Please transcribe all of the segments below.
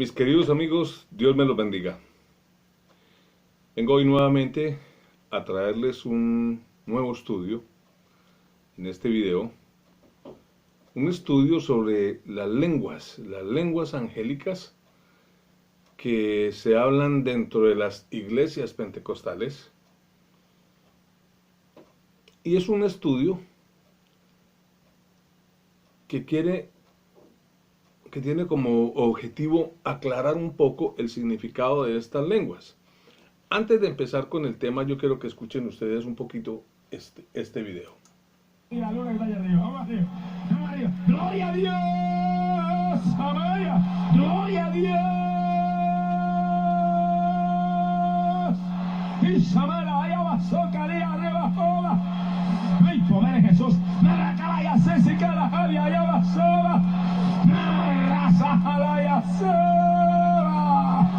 Mis queridos amigos, Dios me los bendiga. Vengo hoy nuevamente a traerles un nuevo estudio en este video. Un estudio sobre las lenguas angélicas que se hablan dentro de las iglesias pentecostales. Y es un estudio que tiene como objetivo aclarar un poco el significado de estas lenguas. Antes de empezar con el tema, yo quiero que escuchen ustedes un poquito este video. Gloria a Dios, Amaya, gloria a Dios. Y Samara, allá va, Calea, arriba, joda. ¡Ay, poder en Jesús! ¡Maracabaya, Césica, la Jalia, allá va, sola! ¡Raza, jalaya, sola!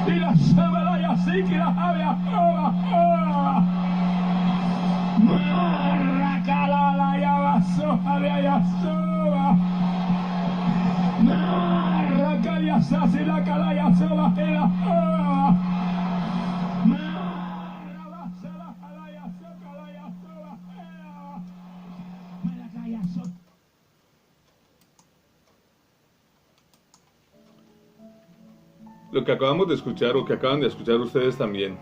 Y la Samara, ya sí, que la Jalia, joda, joda! ¡Maracala, ya va, sola, ya sola! ¡Maracaya, Sasi, la Calaya, sola, y la joda! Lo que acabamos de escuchar, o que acaban de escuchar ustedes también,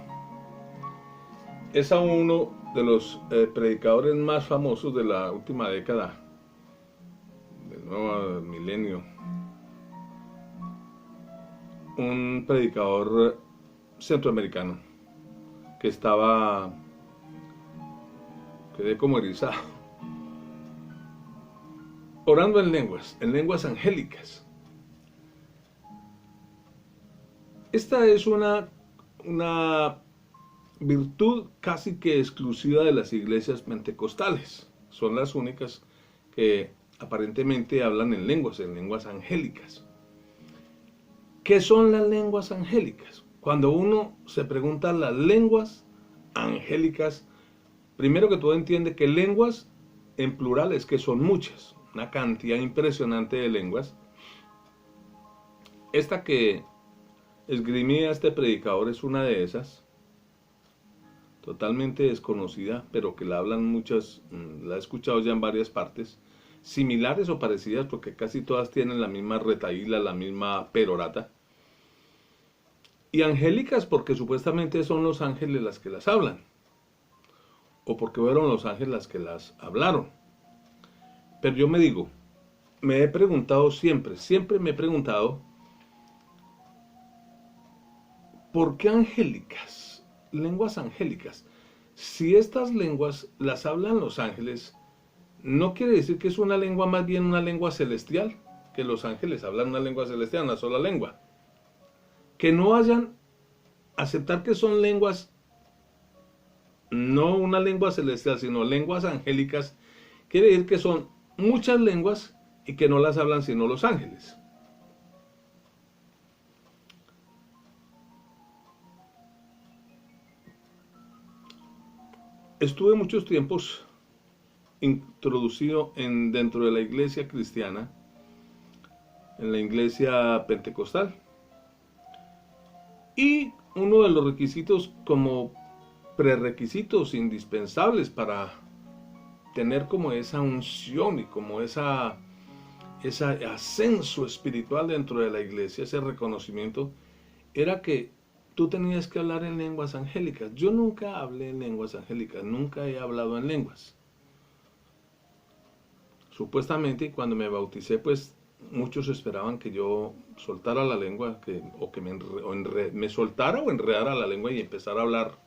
es a uno de los predicadores más famosos de la última década, del nuevo milenio. Un predicador centroamericano que quedé como erizado, orando en lenguas angélicas. Esta es una virtud casi que exclusiva de las iglesias pentecostales. Son las únicas que aparentemente hablan en lenguas angélicas. ¿Qué son las lenguas angélicas? Cuando uno se pregunta las lenguas angélicas, primero que todo entiende que lenguas en plural es que son muchas, una cantidad impresionante de lenguas. Esta que esgrimía este predicador es una de esas, totalmente desconocida, pero que la hablan muchas, la he escuchado ya en varias partes, similares o parecidas, porque casi todas tienen la misma retaíla, la misma perorata. Y angélicas porque supuestamente son los ángeles las que las hablan, o porque fueron los ángeles las que las hablaron. Pero yo me he preguntado siempre me he preguntado, ¿por qué angélicas? Lenguas angélicas. Si estas lenguas las hablan los ángeles, ¿no quiere decir que es una lengua más bien una lengua celestial? Que los ángeles hablan una lengua celestial, una sola lengua. Que no hayan aceptar que son lenguas, no una lengua celestial, sino lenguas angélicas, quiere decir que son muchas lenguas y que no las hablan sino los ángeles. Estuve muchos tiempos introducido dentro de la iglesia cristiana, en la iglesia pentecostal. Y uno de los requisitos, como prerequisitos indispensables para tener como esa unción y como ese ascenso espiritual dentro de la iglesia, ese reconocimiento, era que tú tenías que hablar en lenguas angélicas. Yo nunca hablé en lenguas angélicas, nunca he hablado en lenguas. Supuestamente cuando me bauticé, pues muchos esperaban que yo soltara la lengua, o que me soltara o enredara la lengua y empezara a hablar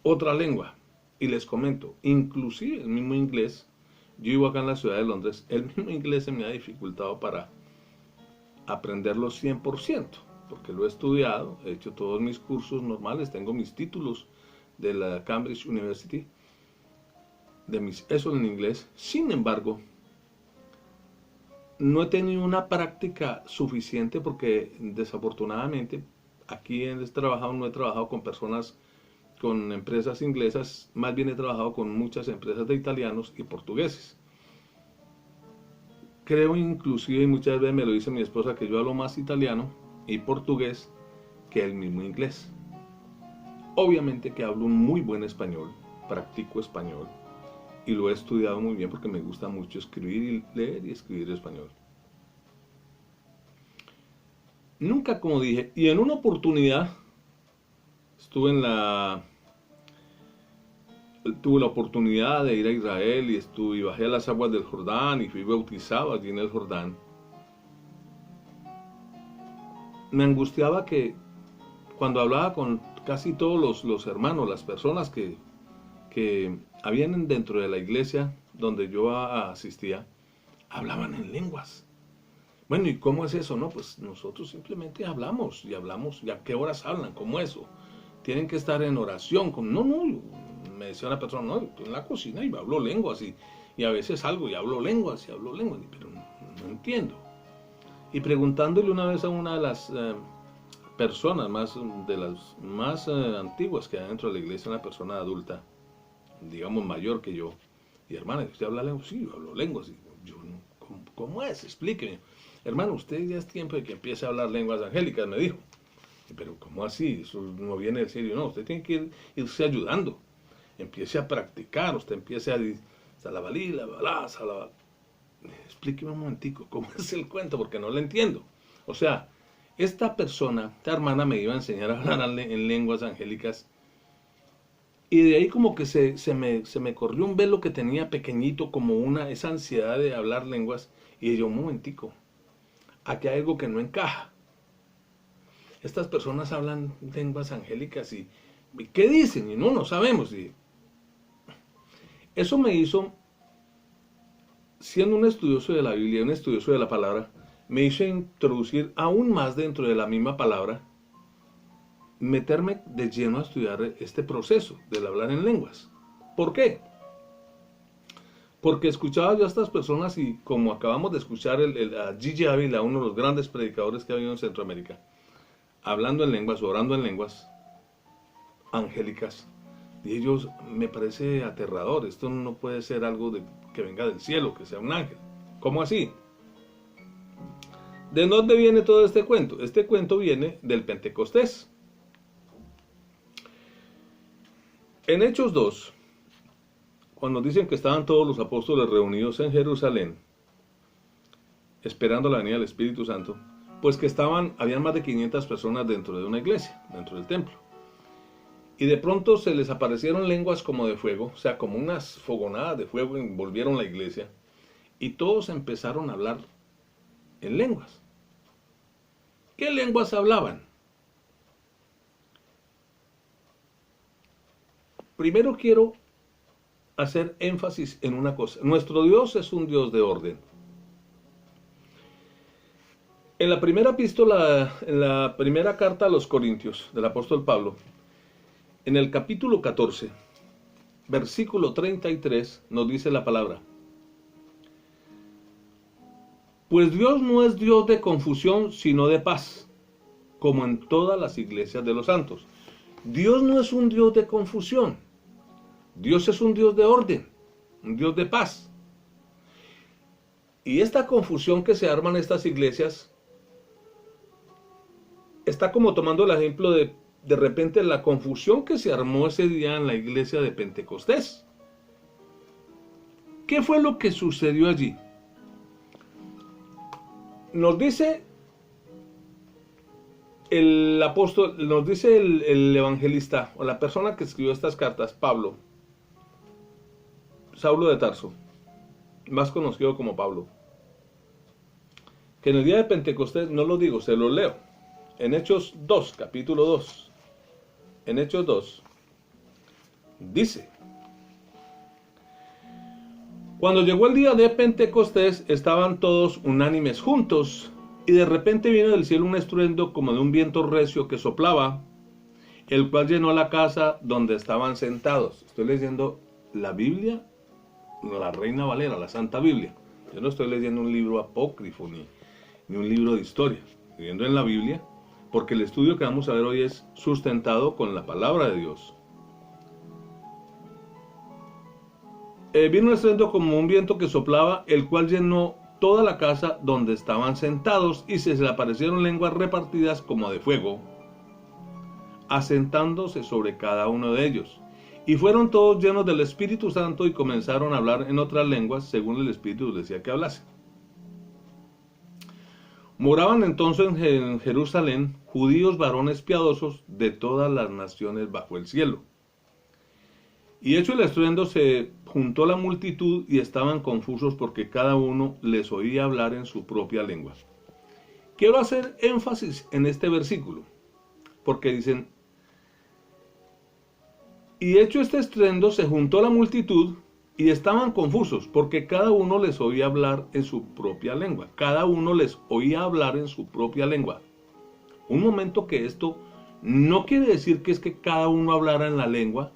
otra lengua. Y les comento, inclusive el mismo inglés, yo vivo acá en la ciudad de Londres, el mismo inglés se me ha dificultado para aprenderlo 100%, porque lo he estudiado, he hecho todos mis cursos normales, tengo mis títulos de la Cambridge University, eso en inglés. Sin embargo, no he tenido una práctica suficiente porque desafortunadamente aquí no he trabajado con personas, con empresas inglesas, más bien he trabajado con muchas empresas de italianos y portugueses, creo inclusive, y muchas veces me lo dice mi esposa, que yo hablo más italiano y portugués que el mismo inglés. Obviamente que hablo un muy buen español, practico español y lo he estudiado muy bien porque me gusta mucho escribir y leer y escribir español. Nunca, como dije, y en una oportunidad tuve la oportunidad de ir a Israel y bajé a las aguas del Jordán y fui bautizado allí en el Jordán. Me angustiaba que cuando hablaba con casi todos los hermanos, las personas que habían dentro de la iglesia donde yo asistía, hablaban en lenguas. Bueno, ¿y cómo es eso? No, pues nosotros simplemente hablamos, ¿y a qué horas hablan? ¿Cómo eso? Tienen que estar en oración. No, me decía una persona, no, estoy en la cocina y hablo lenguas, y a veces salgo y hablo lenguas, pero no entiendo. Y preguntándole una vez a una de las personas de las más antiguas que hay dentro de la iglesia, una persona adulta, digamos mayor que yo, y hermana, ¿usted habla lenguas? Sí, yo hablo lenguas. Y yo, ¿cómo es? Explíqueme. Hermano, usted ya es tiempo de que empiece a hablar lenguas angélicas, me dijo. Pero ¿cómo así? Eso no viene del cielo. No, usted tiene que irse ayudando. Empiece a practicar, usted empiece a salabalí, la salabal. Explíqueme un momentico, ¿cómo es el cuento? Porque no lo entiendo. O sea, esta hermana me iba a enseñar a hablar en lenguas angélicas. Y de ahí como que se me corrió un velo que tenía pequeñito, como esa ansiedad de hablar lenguas. Y yo, un momentico, aquí hay algo que no encaja. Estas personas hablan lenguas angélicas y ¿qué dicen? Y no sabemos. Y eso me hizo, siendo un estudioso de la Biblia, un estudioso de la palabra, me hizo introducir aún más dentro de la misma palabra, meterme de lleno a estudiar este proceso del hablar en lenguas. ¿Por qué? Porque escuchaba yo a estas personas y como acabamos de escuchar a Gigi Ávila, uno de los grandes predicadores que ha habido en Centroamérica, hablando en lenguas, orando en lenguas angélicas, y ellos, me parece aterrador. Esto no puede ser algo que venga del cielo, que sea un ángel. ¿Cómo así? ¿De dónde viene todo este cuento? Este cuento viene del Pentecostés. En Hechos 2, cuando dicen que estaban todos los apóstoles reunidos en Jerusalén, esperando la venida del Espíritu Santo, pues que habían más de 500 personas dentro de una iglesia, dentro del templo. Y de pronto se les aparecieron lenguas como de fuego, o sea, como unas fogonadas de fuego envolvieron la iglesia, y todos empezaron a hablar en lenguas. ¿Qué lenguas hablaban? Primero quiero hacer énfasis en una cosa. Nuestro Dios es un Dios de orden. En la primera epístola, en la primera carta a los Corintios del apóstol Pablo, en el capítulo 14, versículo 33, nos dice la palabra: pues Dios no es Dios de confusión, sino de paz, como en todas las iglesias de los santos. Dios no es un Dios de confusión. Dios es un Dios de orden, un Dios de paz. Y esta confusión que se arma en estas iglesias está como tomando el ejemplo de repente la confusión que se armó ese día en la iglesia de Pentecostés. ¿Qué fue lo que sucedió allí? Nos dice el apóstol, nos dice el evangelista, o la persona que escribió estas cartas, Pablo, Saulo de Tarso, más conocido como Pablo, que en el día de Pentecostés, no lo digo, se lo leo, en Hechos 2, capítulo 2, en Hechos 2, dice: cuando llegó el día de Pentecostés, estaban todos unánimes juntos, y de repente vino del cielo un estruendo como de un viento recio que soplaba, el cual llenó la casa donde estaban sentados. Estoy leyendo la Biblia, la Reina Valera, la Santa Biblia. Yo no estoy leyendo un libro apócrifo ni un libro de historia. Estoy leyendo en la Biblia, porque el estudio que vamos a ver hoy es sustentado con la palabra de Dios. Vino un estruendo como un viento que soplaba, el cual llenó toda la casa donde estaban sentados, y se les aparecieron lenguas repartidas como de fuego, asentándose sobre cada uno de ellos. Y fueron todos llenos del Espíritu Santo y comenzaron a hablar en otras lenguas, según el Espíritu les decía que hablasen. Moraban entonces en Jerusalén judíos varones piadosos de todas las naciones bajo el cielo. Y hecho el estruendo, se juntó la multitud y estaban confusos porque cada uno les oía hablar en su propia lengua. Quiero hacer énfasis en este versículo, porque dicen, y hecho este estruendo, se juntó la multitud y estaban confusos porque cada uno les oía hablar en su propia lengua. Cada uno les oía hablar en su propia lengua. Un momento, que esto no quiere decir que es que cada uno hablara en la lengua,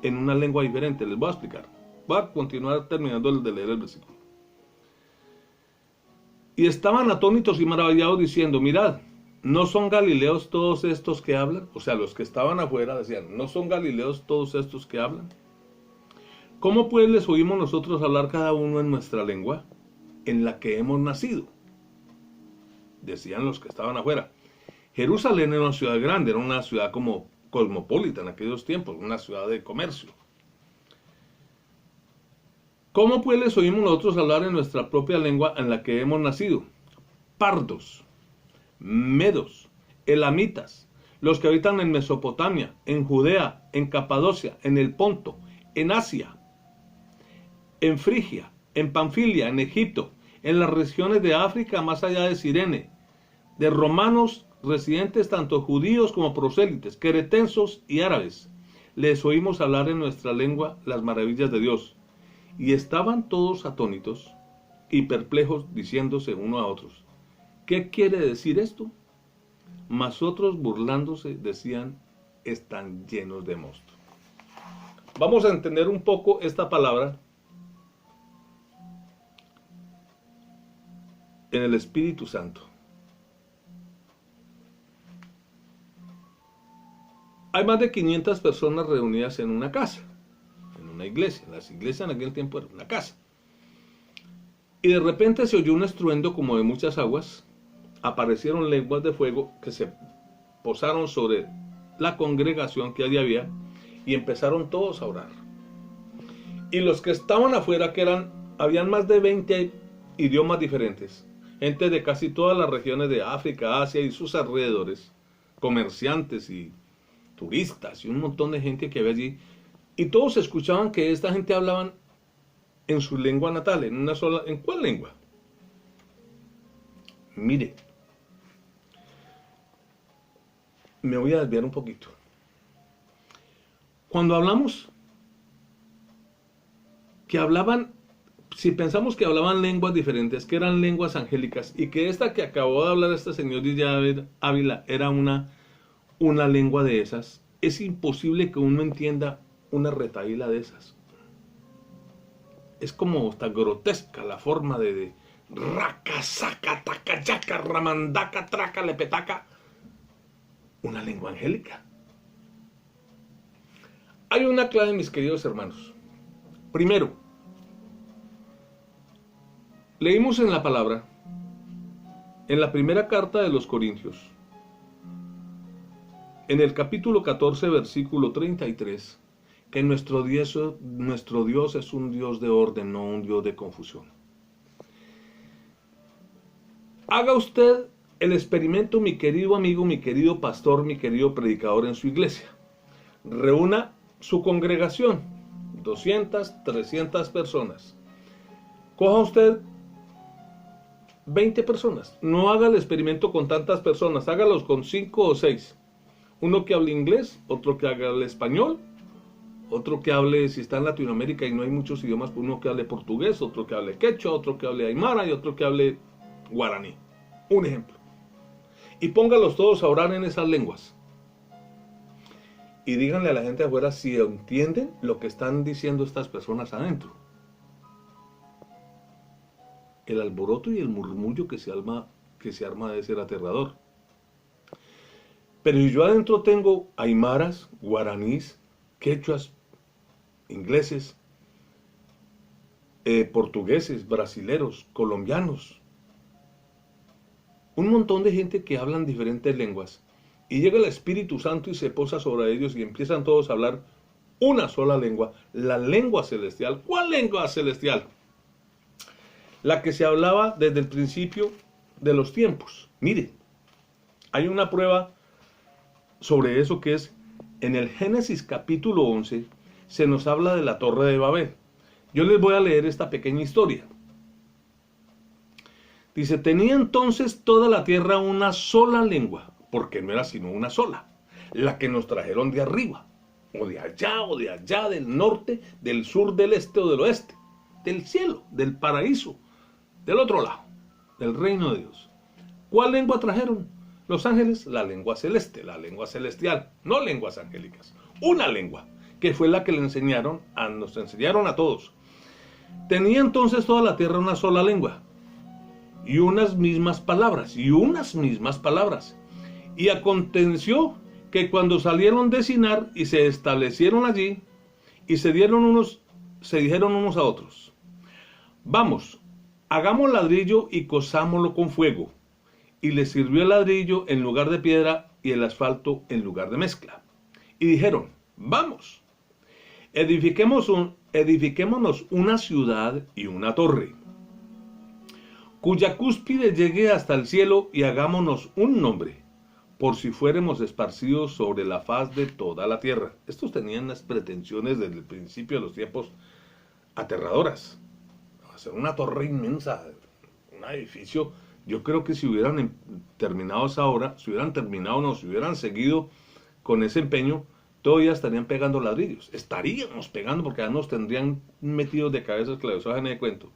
en una lengua diferente. Les voy a explicar. Voy a continuar terminando de leer el versículo. Y estaban atónitos y maravillados diciendo, mirad, ¿no son galileos todos estos que hablan? O sea, los que estaban afuera decían, ¿no son galileos todos estos que hablan? ¿Cómo pues les oímos nosotros hablar cada uno en nuestra lengua, en la que hemos nacido? Decían los que estaban afuera. Jerusalén era una ciudad grande, era una ciudad como cosmopolita en aquellos tiempos, una ciudad de comercio. ¿Cómo pues les oímos nosotros hablar en nuestra propia lengua en la que hemos nacido? Pardos, medos, elamitas, los que habitan en Mesopotamia, en Judea, en Capadocia, en el Ponto, en Asia, en Frigia, en Panfilia, en Egipto, en las regiones de África más allá de Cirene, de romanos residentes tanto judíos como prosélites, queretenses y árabes. Les oímos hablar en nuestra lengua las maravillas de Dios. Y estaban todos atónitos y perplejos, diciéndose uno a otros, ¿qué quiere decir esto? Mas otros, burlándose, decían, están llenos de mosto. Vamos a entender un poco esta palabra en el Espíritu Santo. Hay más de 500 personas reunidas en una casa, en una iglesia. Las iglesias en aquel tiempo eran una casa. Y de repente se oyó un estruendo como de muchas aguas. Aparecieron lenguas de fuego que se posaron sobre la congregación que allí había y empezaron todos a orar. Y los que estaban afuera, habían más de 20 idiomas diferentes, gente de casi todas las regiones de África, Asia y sus alrededores, comerciantes y turistas y un montón de gente que había allí, y todos escuchaban que esta gente hablaban en su lengua natal, en una sola. ¿En cuál lengua? Mire, me voy a desviar un poquito. Cuando hablamos que hablaban, si pensamos que hablaban lenguas diferentes, que eran lenguas angélicas, y que esta que acabó de hablar este señor Díaz Ávila era una lengua de esas, es imposible que uno entienda una retahíla de esas. Es como hasta grotesca la forma de raca, saca, taca, yaca, ramandaca, traca, lepetaca. Una lengua angélica. Hay una clave, mis queridos hermanos. Primero, leímos en la palabra, en la primera carta de los Corintios, en el capítulo 14, versículo 33, que nuestro Dios es un Dios de orden, no un Dios de confusión. Haga usted el experimento, mi querido amigo, mi querido pastor, mi querido predicador en su iglesia. Reúna su congregación, 200, 300 personas. Coja usted 20 personas. No haga el experimento con tantas personas, hágalos con 5 o 6. Uno que hable inglés, otro que hable español, otro que hable, si está en Latinoamérica y no hay muchos idiomas, pues uno que hable portugués, otro que hable quechua, otro que hable aymara y otro que hable guaraní. Un ejemplo. Y póngalos todos a orar en esas lenguas. Y díganle a la gente afuera si entienden lo que están diciendo estas personas adentro. El alboroto y el murmullo que se arma debe ser aterrador. Pero si yo adentro tengo aymaras, guaraníes, quechuas, ingleses, portugueses, brasileros, colombianos, un montón de gente que hablan diferentes lenguas. Y llega el Espíritu Santo y se posa sobre ellos y empiezan todos a hablar una sola lengua, la lengua celestial. ¿Cuál lengua celestial? La que se hablaba desde el principio de los tiempos. Mire, hay una prueba sobre eso que es en el Génesis capítulo 11, se nos habla de la Torre de Babel. Yo les voy a leer esta pequeña historia. Dice, tenía entonces toda la tierra una sola lengua, porque no era sino una sola, la que nos trajeron de arriba, o de allá, del norte, del sur, del este o del oeste, del cielo, del paraíso, del otro lado, del reino de Dios. ¿Cuál lengua trajeron los ángeles? La lengua celeste, la lengua celestial, no lenguas angélicas. Una lengua, que fue la que nos enseñaron a todos. Tenía entonces toda la tierra una sola lengua, y unas mismas palabras. Y aconteció que cuando salieron de Sinar y se establecieron allí, y se dijeron unos a otros, vamos, hagamos ladrillo y cosámoslo con fuego. Y les sirvió el ladrillo en lugar de piedra y el asfalto en lugar de mezcla. Y dijeron, vamos, edifiquémonos una ciudad y una torre, cuya cúspide llegue hasta el cielo, y hagámonos un nombre, por si fuéramos esparcidos sobre la faz de toda la tierra. Estos tenían las pretensiones desde el principio de los tiempos aterradoras. Hacer una torre inmensa, un edificio. Yo creo que si hubieran terminado esa obra, si hubieran seguido con ese empeño, todavía estarían pegando ladrillos. Estaríamos pegando porque ya nos tendrían metidos de cabeza que la deshojan de cuento.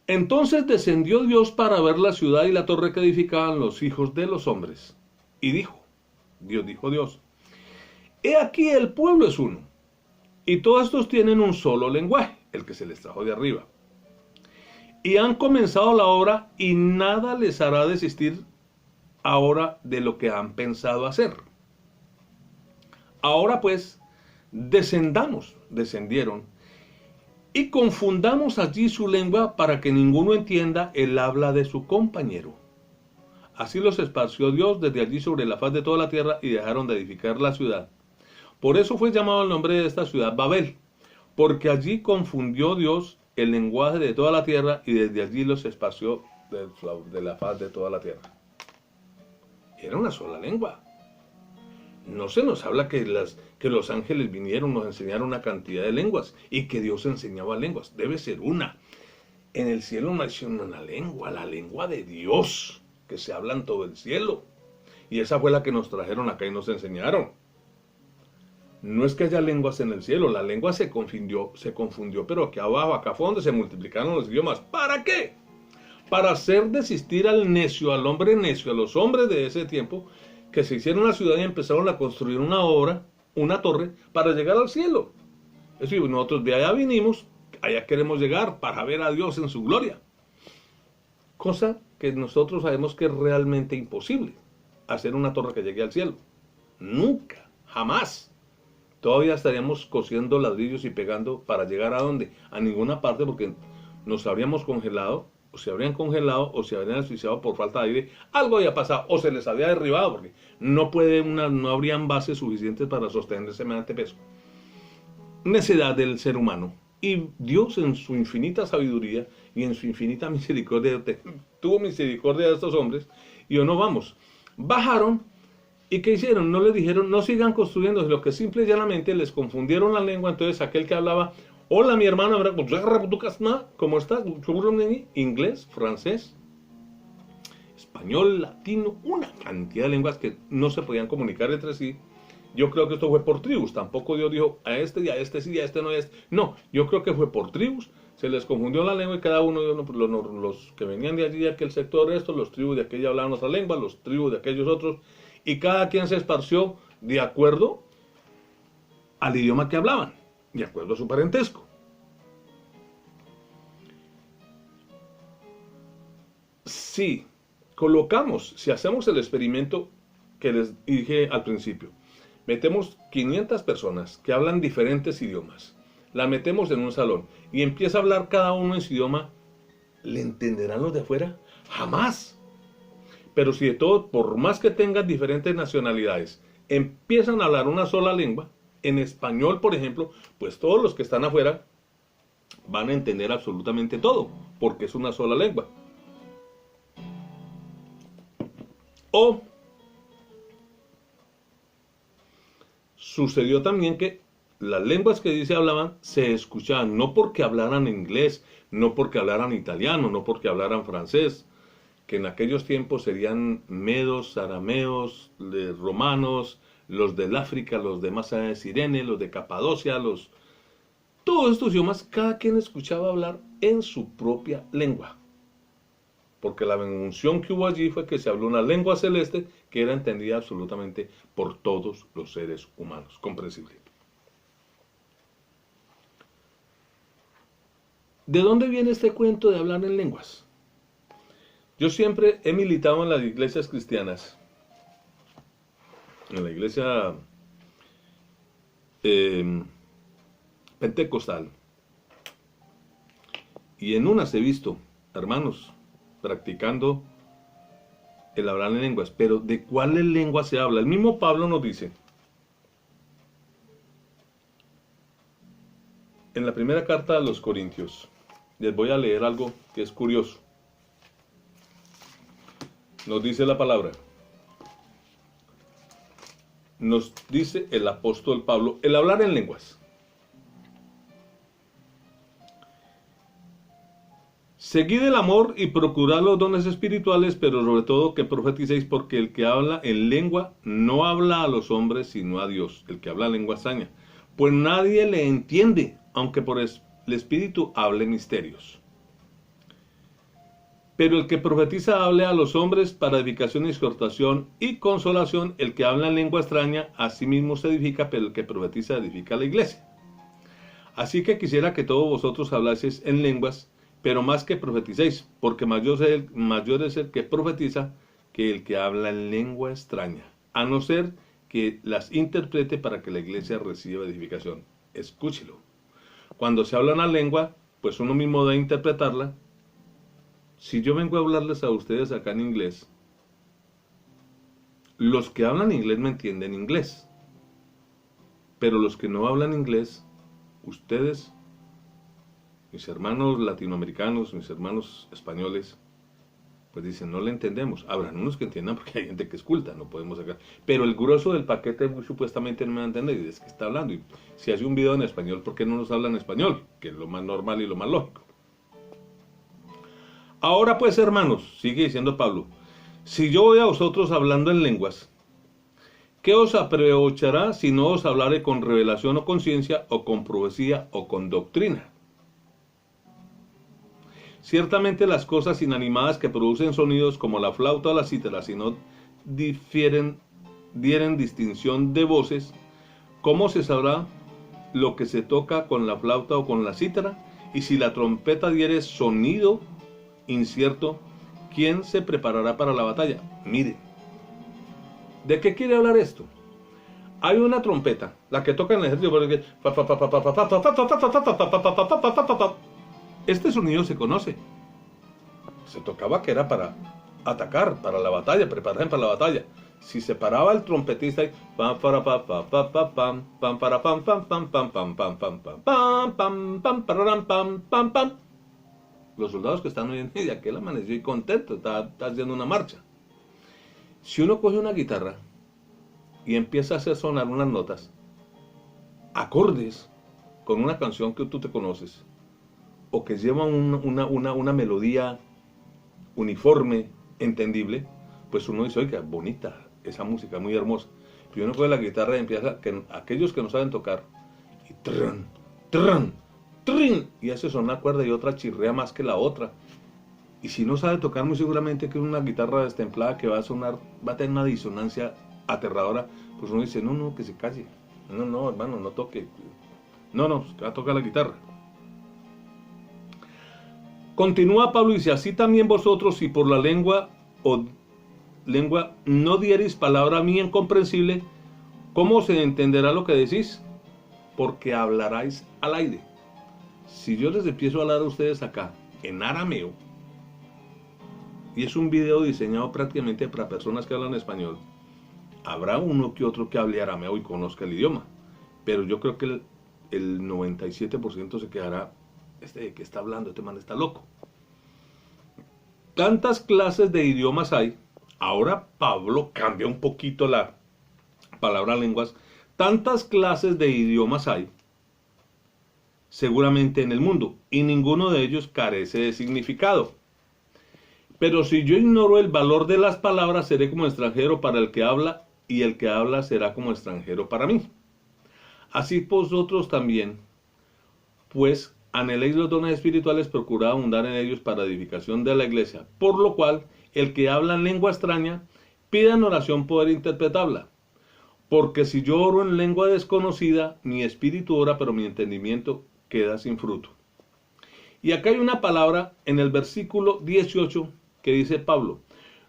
Entonces descendió Dios para ver la ciudad y la torre que edificaban los hijos de los hombres. Y dijo, Dios, he aquí el pueblo es uno, y todos estos tienen un solo lenguaje, el que se les trajo de arriba. Y han comenzado la obra, y nada les hará desistir ahora de lo que han pensado hacer. Ahora pues, descendieron, y confundamos allí su lengua para que ninguno entienda el habla de su compañero. Así los esparció Dios desde allí sobre la faz de toda la tierra, y dejaron de edificar la ciudad. Por eso fue llamado el nombre de esta ciudad Babel, porque allí confundió Dios el lenguaje de toda la tierra, y desde allí los esparció de la faz de toda la tierra. Era una sola lengua. No se nos habla que los ángeles vinieron, nos enseñaron una cantidad de lenguas y que Dios enseñaba lenguas. Debe ser una. En el cielo no hay sino una lengua, la lengua de Dios, que se habla en todo el cielo. Y esa fue la que nos trajeron acá y nos enseñaron. No es que haya lenguas en el cielo, la lengua se confundió, pero aquí abajo, acá fue donde se multiplicaron los idiomas. ¿Para qué? Para hacer desistir al necio, al hombre necio, a los hombres de ese tiempo, que se hicieron una ciudad y empezaron a construir una obra, una torre, para llegar al cielo. Es decir, nosotros de allá vinimos, allá queremos llegar para ver a Dios en su gloria. Cosa que nosotros sabemos que es realmente imposible, hacer una torre que llegue al cielo. Nunca, jamás. Todavía estaríamos cosiendo ladrillos y pegando para llegar a ¿dónde? A ninguna parte, porque nos habríamos congelado, o se habrían congelado, o se habrían asfixiado por falta de aire. Algo había pasado, o se les había derribado, porque no habrían bases suficientes para sostener semejante peso. Necedad del ser humano. Y Dios, en su infinita sabiduría y en su infinita misericordia, tuvo misericordia de estos hombres, y o no vamos. Bajaron. ¿Y qué hicieron? No les dijeron, no sigan construyendo, sino que simple y llanamente les confundieron la lengua. Entonces aquel que hablaba, hola mi hermano, ¿cómo estás? Inglés, francés, español, latino, una cantidad de lenguas que no se podían comunicar entre sí. Yo creo que esto fue por tribus, tampoco Dios dijo a este y a este sí, a este no, a este. No, yo creo que fue por tribus, se les confundió la lengua y cada uno, los que venían de allí, de aquel sector, los tribus de aquella hablaban otra lengua, los tribus de aquellos otros, y cada quien se esparció de acuerdo al idioma que hablaban, de acuerdo a su parentesco. Si hacemos el experimento que les dije al principio, metemos 500 personas que hablan diferentes idiomas, la metemos en un salón y empieza a hablar cada uno en su idioma, ¿le entenderán los de afuera? Jamás. Pero si de todos, por más que tengan diferentes nacionalidades, empiezan a hablar una sola lengua, en español, por ejemplo, pues todos los que están afuera van a entender absolutamente todo, porque es una sola lengua. O sucedió también que las lenguas que se hablaban se escuchaban, no porque hablaran inglés, no porque hablaran italiano, no porque hablaran francés, que en aquellos tiempos serían medos, arameos, romanos, los del África, los de más allá de Cirene, los de Capadocia, todos estos idiomas, cada quien escuchaba hablar en su propia lengua. Porque la unción que hubo allí fue que se habló una lengua celeste que era entendida absolutamente por todos los seres humanos, comprensible. ¿De dónde viene este cuento de hablar en lenguas? Yo siempre he militado en las iglesias cristianas, en la iglesia pentecostal, y en unas he visto hermanos practicando el hablar en lenguas, pero ¿de cuáles lenguas se habla? El mismo Pablo nos dice, en la primera carta a los Corintios, les voy a leer algo que es curioso. Nos dice la palabra, nos dice el apóstol Pablo, el hablar en lenguas. Seguid el amor y procurad los dones espirituales, pero sobre todo que profeticéis, porque el que habla en lengua no habla a los hombres, sino a Dios, el que habla lengua extraña. Pues nadie le entiende, aunque por el Espíritu hable misterios. Pero el que profetiza hable a los hombres para edificación, exhortación y consolación. El que habla en lengua extraña, a sí mismo se edifica, pero el que profetiza edifica a la iglesia. Así que quisiera que todos vosotros hablaseis en lenguas, pero más que profeticéis, porque mayor es el que profetiza que el que habla en lengua extraña, a no ser que las interprete para que la iglesia reciba edificación. Escúchelo. Cuando se habla una lengua, pues uno mismo debe interpretarla. Si yo vengo a hablarles a ustedes acá en inglés, los que hablan inglés me entienden inglés, pero los que no hablan inglés, ustedes, mis hermanos latinoamericanos, mis hermanos españoles, pues dicen, no le entendemos. Habrán unos que entiendan porque hay gente que es culta, no podemos sacar. Pero el grueso del paquete supuestamente no me va a entender y es que está hablando. Y si hace un video en español, ¿por qué no nos habla en español? Que es lo más normal y lo más lógico. Ahora pues, hermanos, sigue diciendo Pablo, si yo voy a vosotros hablando en lenguas, ¿qué os aprovechará si no os hablaré con revelación o con ciencia, o con profecía, o con doctrina? Ciertamente las cosas inanimadas que producen sonidos como la flauta o la cítara, si no dieren distinción de voces, ¿cómo se sabrá lo que se toca con la flauta o con la cítara? Y si la trompeta diere sonido incierto, ¿quién se preparará para la batalla? Mire, ¿de qué quiere hablar esto? Hay una trompeta, la que toca en el ejército, este sonido se conoce. Se tocaba que era para atacar, para la batalla, prepararse para la batalla. Si se paraba el trompetista y los soldados que están hoy en día, aquel amaneció y contento, está haciendo una marcha. Si uno coge una guitarra y empieza a hacer sonar unas notas, acordes con una canción que tú te conoces, o que lleva una melodía uniforme, entendible, pues uno dice, oiga, bonita esa música, muy hermosa. Y uno coge la guitarra y empieza, aquellos que no saben tocar, y trun, trun, trun, y hace sonar una cuerda y otra chirrea más que la otra. Y si no sabe tocar, muy seguramente que es una guitarra destemplada que va a sonar, va a tener una disonancia aterradora, pues uno dice, no, que se calle. No, hermano, no toque. No, va a tocar la guitarra. Continúa Pablo y dice, así también vosotros, si por la lengua no diereis palabra a mí incomprensible, ¿cómo se entenderá lo que decís? porque hablaráis al aire. Si yo les empiezo a hablar a ustedes acá en arameo, y es un video diseñado prácticamente para personas que hablan español, habrá uno que otro que hable arameo y conozca el idioma, pero yo creo que el 97% se quedará, este que está hablando, este man está loco. Tantas clases de idiomas hay. Ahora Pablo cambia un poquito la palabra lenguas. Tantas clases de idiomas hay seguramente en el mundo, y ninguno de ellos carece de significado. Pero si yo ignoro el valor de las palabras, seré como extranjero para el que habla, y el que habla será como extranjero para mí. Así vosotros también, pues anheléis los dones espirituales, procurad abundar en ellos para edificación de la iglesia. Por lo cual, el que habla en lengua extraña, pida en oración poder interpretarla. Porque si yo oro en lengua desconocida, mi espíritu ora, pero mi entendimiento queda sin fruto. Y acá hay una palabra en el versículo 18 que dice Pablo: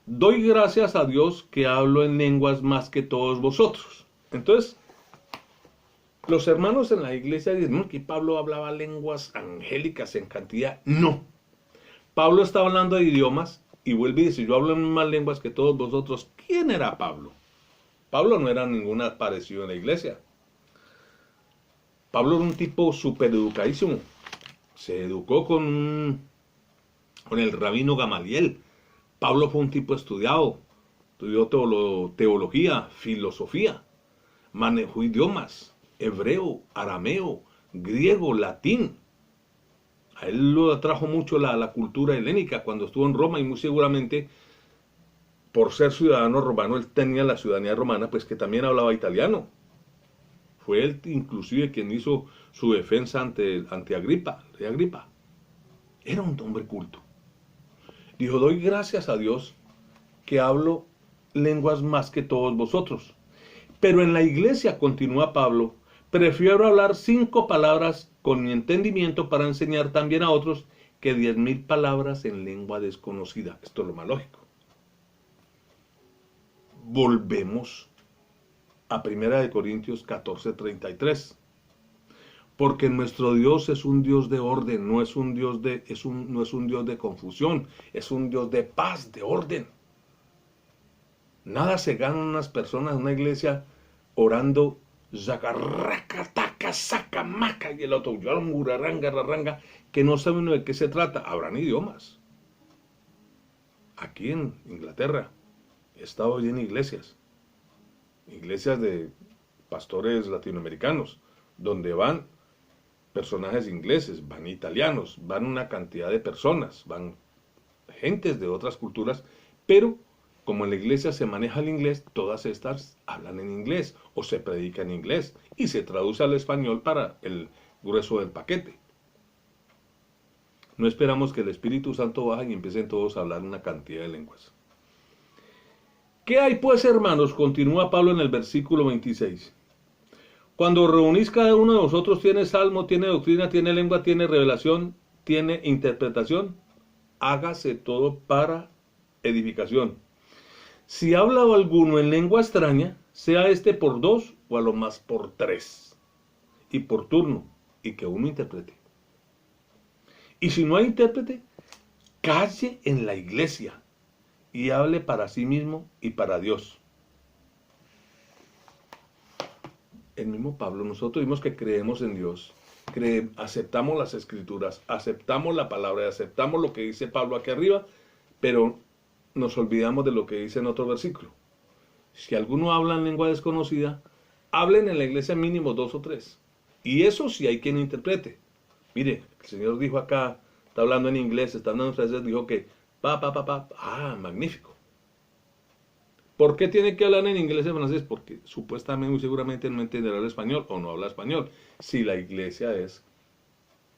doy gracias a Dios que hablo en lenguas más que todos vosotros. Entonces, los hermanos en la iglesia dicen que Pablo hablaba lenguas angélicas en cantidad. No. Pablo está hablando de idiomas y vuelve y dice: yo hablo en más lenguas que todos vosotros. ¿Quién era Pablo? Pablo no era ninguna parecido en la iglesia. Pablo era un tipo súper educadísimo. Se educó con el rabino Gamaliel. Pablo fue un tipo estudiado. Estudió teología, filosofía. Manejó idiomas: hebreo, arameo, griego, latín. A él lo atrajo mucho la cultura helénica cuando estuvo en Roma, y muy seguramente por ser ciudadano romano, él tenía la ciudadanía romana, pues que también hablaba italiano. Fue él inclusive quien hizo su defensa ante Agripa, rey Agripa. Era un hombre culto. Dijo: doy gracias a Dios que hablo lenguas más que todos vosotros. Pero en la iglesia, continúa Pablo, prefiero hablar 5 palabras con mi entendimiento para enseñar también a otros que 10,000 palabras en lengua desconocida. Esto es lo más lógico. Volvemos a 1 Corintios 14:33. Porque nuestro Dios es un Dios de orden, no es un Dios de confusión, es un Dios de paz, de orden. Nada se ganan unas personas en una iglesia orando zagarraca, taca, saca, maca, y el otro ranga, raranga, que no saben de qué se trata. Habrán idiomas. Aquí en Inglaterra he estado en iglesias de pastores latinoamericanos, donde van personajes ingleses, van italianos, van una cantidad de personas, van gentes de otras culturas, pero como en la iglesia se maneja el inglés, todas estas hablan en inglés o se predica en inglés y se traduce al español para el grueso del paquete. No esperamos que el Espíritu Santo baje y empiecen todos a hablar una cantidad de lenguas. ¿Qué hay pues, hermanos? Continúa Pablo en el versículo 26. Cuando reunís, cada uno de vosotros tiene salmo, tiene doctrina, tiene lengua, tiene revelación, tiene interpretación. Hágase todo para edificación. Si habla alguno en lengua extraña, sea este por 2 o a lo más por 3. Y por turno, y que uno interprete. Y si no hay intérprete, calle en la iglesia y hable para sí mismo y para Dios. El mismo Pablo, nosotros vimos que creemos en Dios, aceptamos las escrituras, aceptamos la palabra, aceptamos lo que dice Pablo aquí arriba, pero nos olvidamos de lo que dice en otro versículo. Si alguno habla en lengua desconocida, hablen en la iglesia mínimo 2 o 3. Y eso sí hay quien interprete. Mire, el Señor dijo acá, está hablando en inglés, está hablando en francés, dijo que magnífico. ¿Por qué tiene que hablar en inglés y en francés? Porque supuestamente, muy seguramente no entenderá el español o no habla español. Si la iglesia es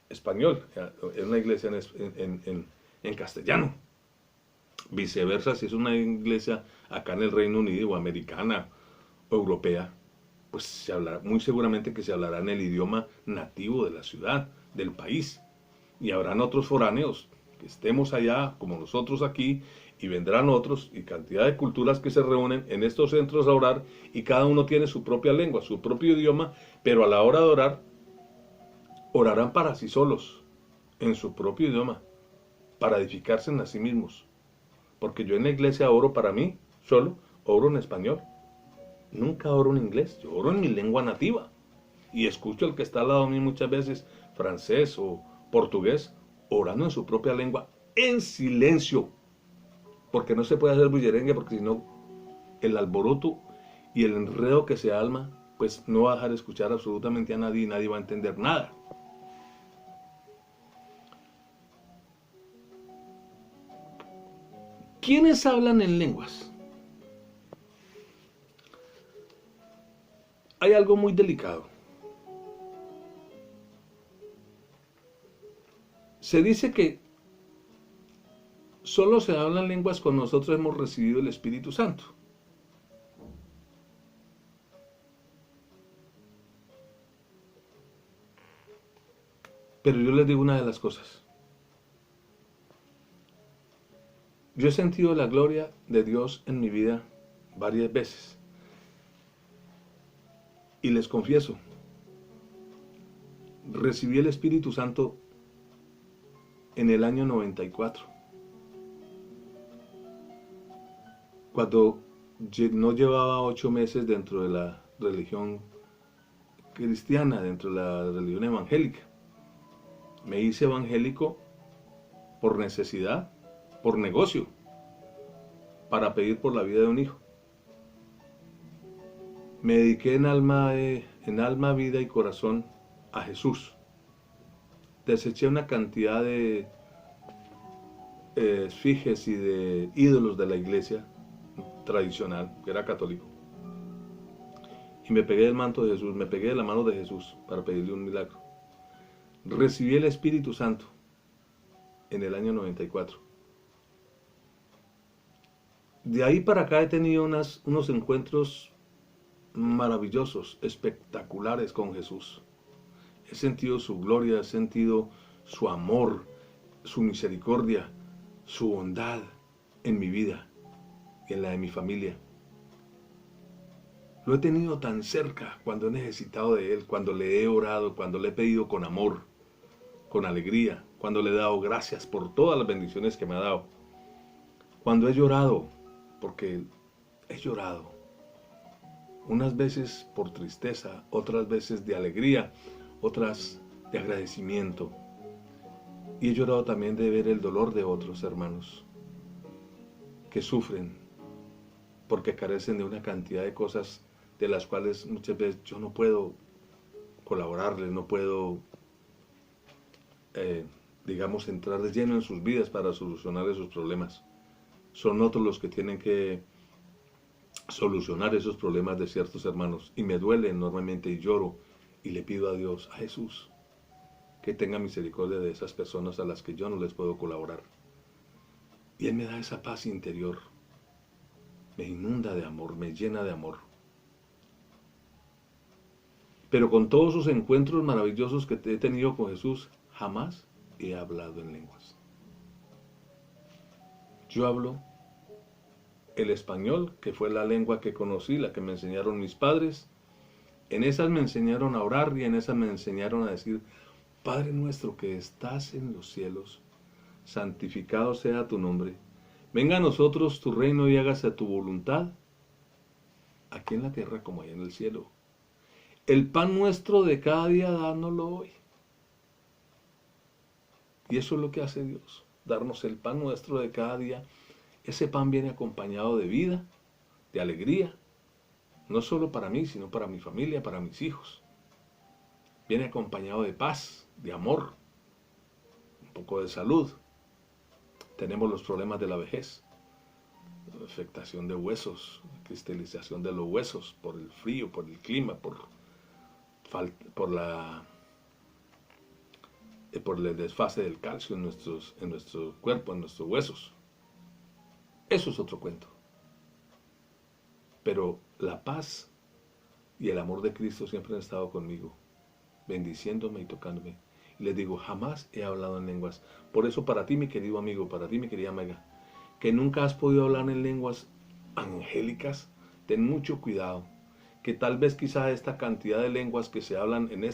español, es una iglesia en castellano. Viceversa, si es una iglesia acá en el Reino Unido o americana o europea, pues se hablará, muy seguramente que se hablará en el idioma nativo de la ciudad, del país. Y habrán otros foráneos que estemos allá, como nosotros aquí, Y vendrán otros y cantidad de culturas que se reúnen en estos centros a orar y cada uno tiene su propia lengua, su propio idioma, pero a la hora de orar, orarán para sí solos, en su propio idioma, para edificarse en sí mismos. Porque yo en la iglesia oro para mí, solo, oro en español. Nunca oro en inglés, yo oro en mi lengua nativa. Y escucho al que está al lado de mí muchas veces, francés o portugués, orando en su propia lengua, en silencio. Porque no se puede hacer bullerengue, porque si no, el alboroto y el enredo que se alma, pues no va a dejar escuchar absolutamente a nadie y nadie va a entender nada. ¿Quiénes hablan en lenguas? Hay algo muy delicado. Se dice que solo se hablan lenguas cuando nosotros hemos recibido el Espíritu Santo. Pero yo les digo una de las cosas. Yo he sentido la gloria de Dios en mi vida varias veces. Y les confieso, recibí el Espíritu Santo en el año 94. Cuando no llevaba 8 meses dentro de la religión cristiana, dentro de la religión evangélica. Me hice evangélico por necesidad, por negocio, para pedir por la vida de un hijo. Me dediqué en alma, vida y corazón a Jesús. Deseché una cantidad de esfiges y de ídolos de la iglesia tradicional, que era católico. Y me pegué del manto de Jesús, me pegué de la mano de Jesús para pedirle un milagro. Recibí el Espíritu Santo en el año 94. De ahí para acá he tenido unos encuentros maravillosos, espectaculares con Jesús. He sentido su gloria, he sentido su amor, su misericordia, su bondad en mi vida y en la de mi familia. Lo he tenido tan cerca cuando he necesitado de Él, cuando le he orado, cuando le he pedido con amor, con alegría, cuando le he dado gracias por todas las bendiciones que me ha dado. Cuando he llorado, porque he llorado. Unas veces por tristeza, otras veces de alegría, otras de agradecimiento. Y he llorado también de ver el dolor de otros hermanos que sufren porque carecen de una cantidad de cosas de las cuales muchas veces yo no puedo colaborarles, no puedo, digamos, entrar de lleno en sus vidas para solucionar esos problemas. Son otros los que tienen que solucionar esos problemas de ciertos hermanos. Y me duele enormemente y lloro y le pido a Dios, a Jesús, que tenga misericordia de esas personas a las que yo no les puedo colaborar. Y Él me da esa paz interior, me inunda de amor, me llena de amor. Pero con todos esos encuentros maravillosos que he tenido con Jesús, jamás he hablado en lenguas. Yo hablo el español, que fue la lengua que conocí, la que me enseñaron mis padres. En esas me enseñaron a orar y en esas me enseñaron a decir, Padre nuestro que estás en los cielos, santificado sea tu nombre. Venga a nosotros tu reino y hágase tu voluntad, aquí en la tierra como allá en el cielo. El pan nuestro de cada día, dánoslo hoy. Y eso es lo que hace Dios, darnos el pan nuestro de cada día. Ese pan viene acompañado de vida, de alegría, no solo para mí, sino para mi familia, para mis hijos. Viene acompañado de paz, de amor, un poco de salud. Tenemos los problemas de la vejez, afectación de huesos, cristalización de los huesos por el frío, por el clima, por el desfase del calcio en nuestro cuerpo, en nuestros huesos. Eso es otro cuento. Pero la paz y el amor de Cristo siempre han estado conmigo, bendiciéndome y tocándome. Y les digo, jamás he hablado en lenguas. Por eso para ti, mi querido amigo, para ti, mi querida amiga, que nunca has podido hablar en lenguas angélicas, ten mucho cuidado, que tal vez quizá esta cantidad de lenguas que se hablan en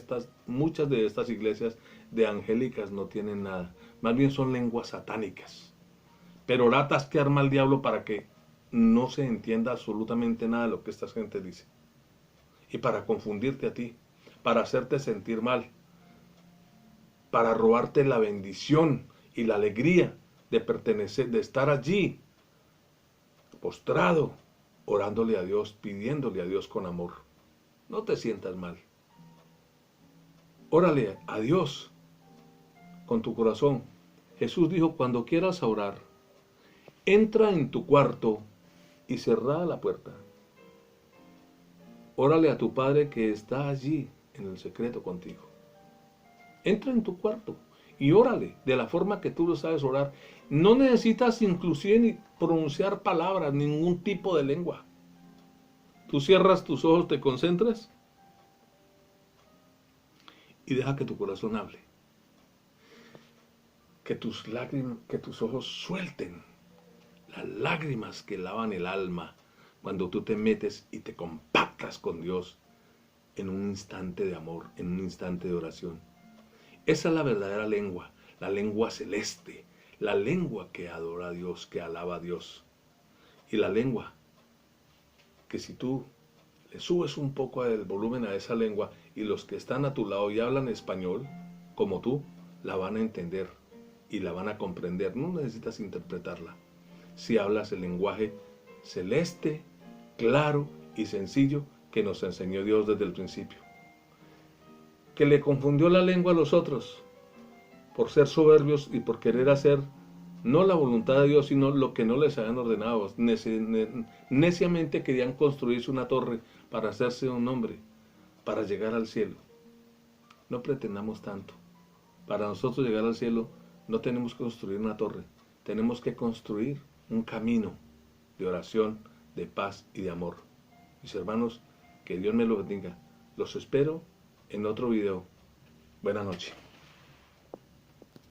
muchas de estas iglesias de angélicas no tienen nada, más bien son lenguas satánicas, peroratas que arma el diablo para que no se entienda absolutamente nada de lo que esta gente dice, y para confundirte a ti, para hacerte sentir mal, para robarte la bendición y la alegría de pertenecer, de estar allí, postrado, orándole a Dios, pidiéndole a Dios con amor. No te sientas mal. Órale a Dios con tu corazón. Jesús dijo, cuando quieras orar, entra en tu cuarto y cerrada la puerta. Órale a tu Padre que está allí en el secreto contigo. Entra en tu cuarto y órale de la forma que tú lo sabes orar. No necesitas inclusive ni pronunciar palabras, ningún tipo de lengua. Tú cierras tus ojos, te concentras y deja que tu corazón hable. Que tus lágrimas, que tus ojos suelten las lágrimas que lavan el alma cuando tú te metes y te compactas con Dios en un instante de amor, en un instante de oración. Esa es la verdadera lengua, la lengua celeste, la lengua que adora a Dios, que alaba a Dios. Y la lengua que si tú le subes un poco el volumen a esa lengua y los que están a tu lado y hablan español, como tú, la van a entender y la van a comprender. No necesitas interpretarla. Si hablas el lenguaje celeste, claro y sencillo que nos enseñó Dios desde el principio. Que le confundió la lengua a los otros por ser soberbios y por querer hacer no la voluntad de Dios, sino lo que no les habían ordenado. Neciamente querían construirse una torre para hacerse un nombre, para llegar al cielo. No pretendamos tanto. Para nosotros llegar al cielo no tenemos que construir una torre, tenemos que construir un camino de oración, de paz y de amor. Mis hermanos, que Dios me los bendiga. Los espero en otro video. Buenas noches.